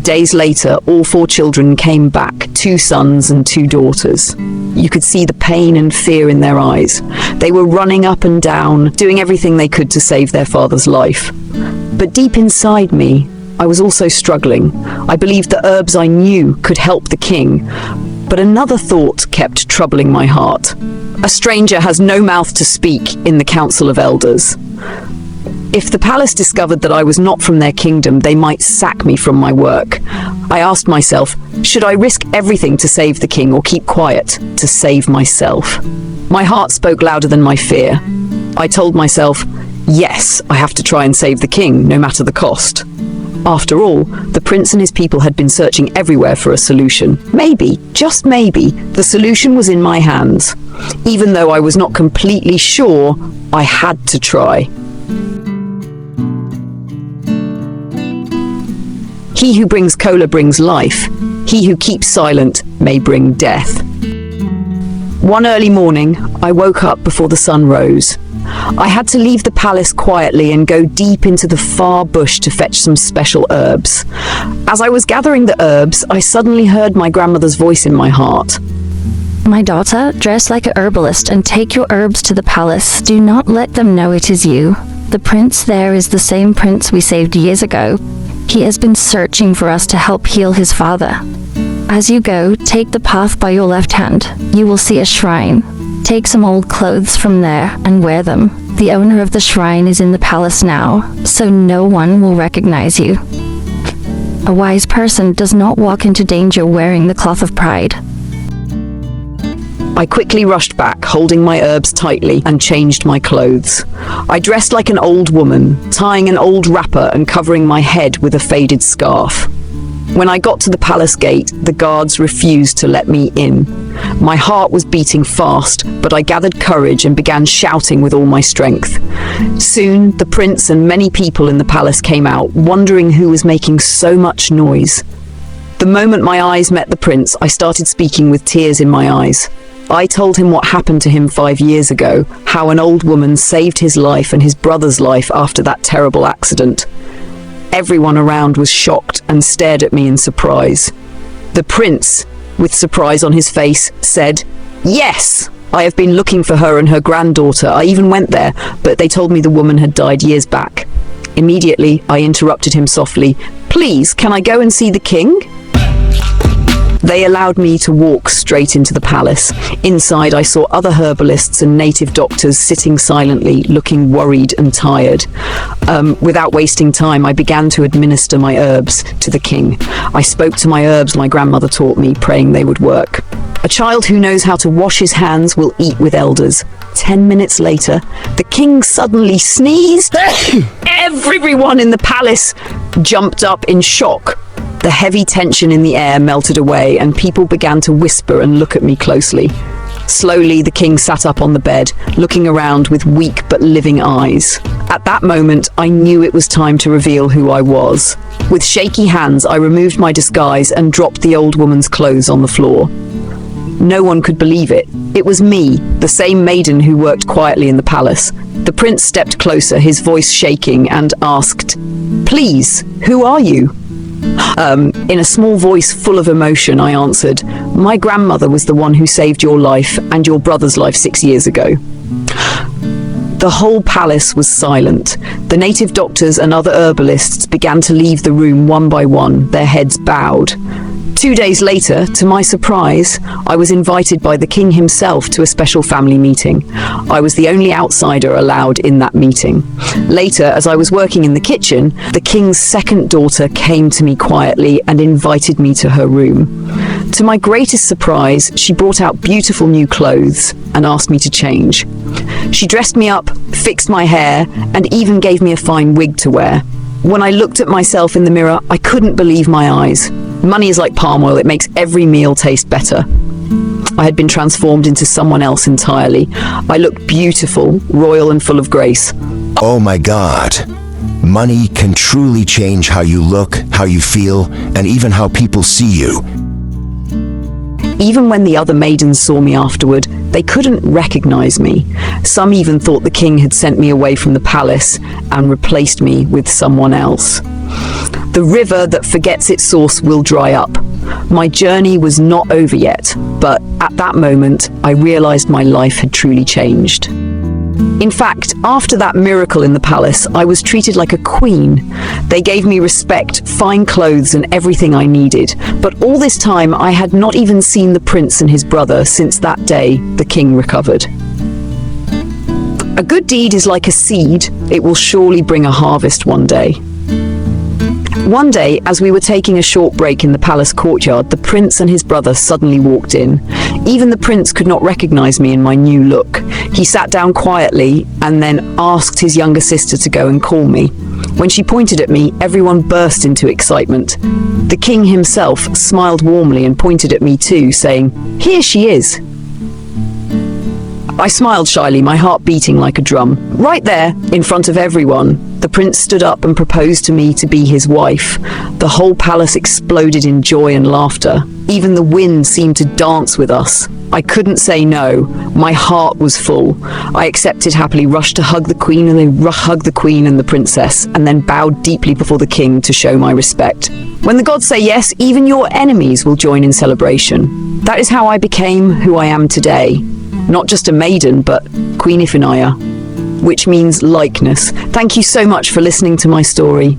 Days later, all 4 children came back, 2 sons and 2 daughters. You could see the pain and fear in their eyes. They were running up and down, doing everything they could to save their father's life. But deep inside me, I was also struggling. I believed the herbs I knew could help the king, but another thought kept troubling my heart. A stranger has no mouth to speak in the Council of Elders. If the palace discovered that I was not from their kingdom, they might sack me from my work. I asked myself, should I risk everything to save the king or keep quiet to save myself? My heart spoke louder than my fear. I told myself, yes, I have to try and save the king, no matter the cost. After all, the prince and his people had been searching everywhere for a solution. Maybe, just maybe, the solution was in my hands. Even though I was not completely sure, I had to try. He who brings cola brings life. He who keeps silent may bring death. One early morning, I woke up before the sun rose. I had to leave the palace quietly and go deep into the far bush to fetch some special herbs. As I was gathering the herbs, I suddenly heard my grandmother's voice in my heart. My daughter, dress like a herbalist and take your herbs to the palace. Do not let them know it is you. The prince there is the same prince we saved years ago. He has been searching for us to help heal his father. As you go, take the path by your left hand. You will see a shrine. Take some old clothes from there and wear them. The owner of the shrine is in the palace now, so no one will recognize you. A wise person does not walk into danger wearing the cloth of pride. I quickly rushed back, holding my herbs tightly, and changed my clothes. I dressed like an old woman, tying an old wrapper and covering my head with a faded scarf. When I got to the palace gate, the guards refused to let me in. My heart was beating fast, but I gathered courage and began shouting with all my strength. Soon, the prince and many people in the palace came out, wondering who was making so much noise. The moment my eyes met the prince, I started speaking with tears in my eyes. I told him what happened to him 5 years ago, how an old woman saved his life and his brother's life after that terrible accident. Everyone around was shocked and stared at me in surprise. The prince, with surprise on his face, said, "Yes, I have been looking for her and her granddaughter. I even went there, but they told me the woman had died years back." Immediately, I interrupted him softly. "Please, can I go and see the king?" They allowed me to walk straight into the palace. Inside, I saw other herbalists and native doctors sitting silently, looking worried and tired. Without wasting time, I began to administer my herbs to the king. I spoke to my herbs my grandmother taught me, praying they would work. A child who knows how to wash his hands will eat with elders. 10 minutes later, the king suddenly sneezed. Everyone in the palace jumped up in shock. The heavy tension in the air melted away, and people began to whisper and look at me closely. Slowly, the king sat up on the bed, looking around with weak but living eyes. At that moment, I knew it was time to reveal who I was. With shaky hands, I removed my disguise and dropped the old woman's clothes on the floor. No one could believe it. It was me, the same maiden who worked quietly in the palace. The prince stepped closer, his voice shaking, and asked, "Please, who are you?" In a small voice full of emotion, I answered, "My grandmother was the one who saved your life and your brother's life 6 years ago." The whole palace was silent. The native doctors and other herbalists began to leave the room one by one, their heads bowed. 2 days later, to my surprise, I was invited by the king himself to a special family meeting. I was the only outsider allowed in that meeting. Later, as I was working in the kitchen, the king's second daughter came to me quietly and invited me to her room. To my greatest surprise, she brought out beautiful new clothes and asked me to change. She dressed me up, fixed my hair, and even gave me a fine wig to wear. When I looked at myself in the mirror, I couldn't believe my eyes. Money is like palm oil, it makes every meal taste better. I had been transformed into someone else entirely. I looked beautiful, royal and full of grace. Oh my God. Money can truly change how you look, how you feel, and even how people see you. Even when the other maidens saw me afterward, they couldn't recognize me. Some even thought the king had sent me away from the palace and replaced me with someone else. The river that forgets its source will dry up. My journey was not over yet, but at that moment, I realized my life had truly changed. In fact, after that miracle in the palace, I was treated like a queen. They gave me respect, fine clothes, and everything I needed. But all this time, I had not even seen the prince and his brother since that day the king recovered. A good deed is like a seed. It will surely bring a harvest one day. One day, as we were taking a short break in the palace courtyard, the prince and his brother suddenly walked in. Even the prince could not recognize me in my new look. He sat down quietly and then asked his younger sister to go and call me. When she pointed at me, everyone burst into excitement. The king himself smiled warmly and pointed at me too, saying, "Here she is." I smiled shyly, my heart beating like a drum. Right there, in front of everyone, the prince stood up and proposed to me to be his wife. The whole palace exploded in joy and laughter. Even the wind seemed to dance with us. I couldn't say no. My heart was full. I accepted happily, rushed to hug the queen and the princess, and then bowed deeply before the king to show my respect. When the gods say yes, even your enemies will join in celebration. That is how I became who I am today. Not just a maiden, but Queen Iphigenia, which means likeness. Thank you so much for listening to my story.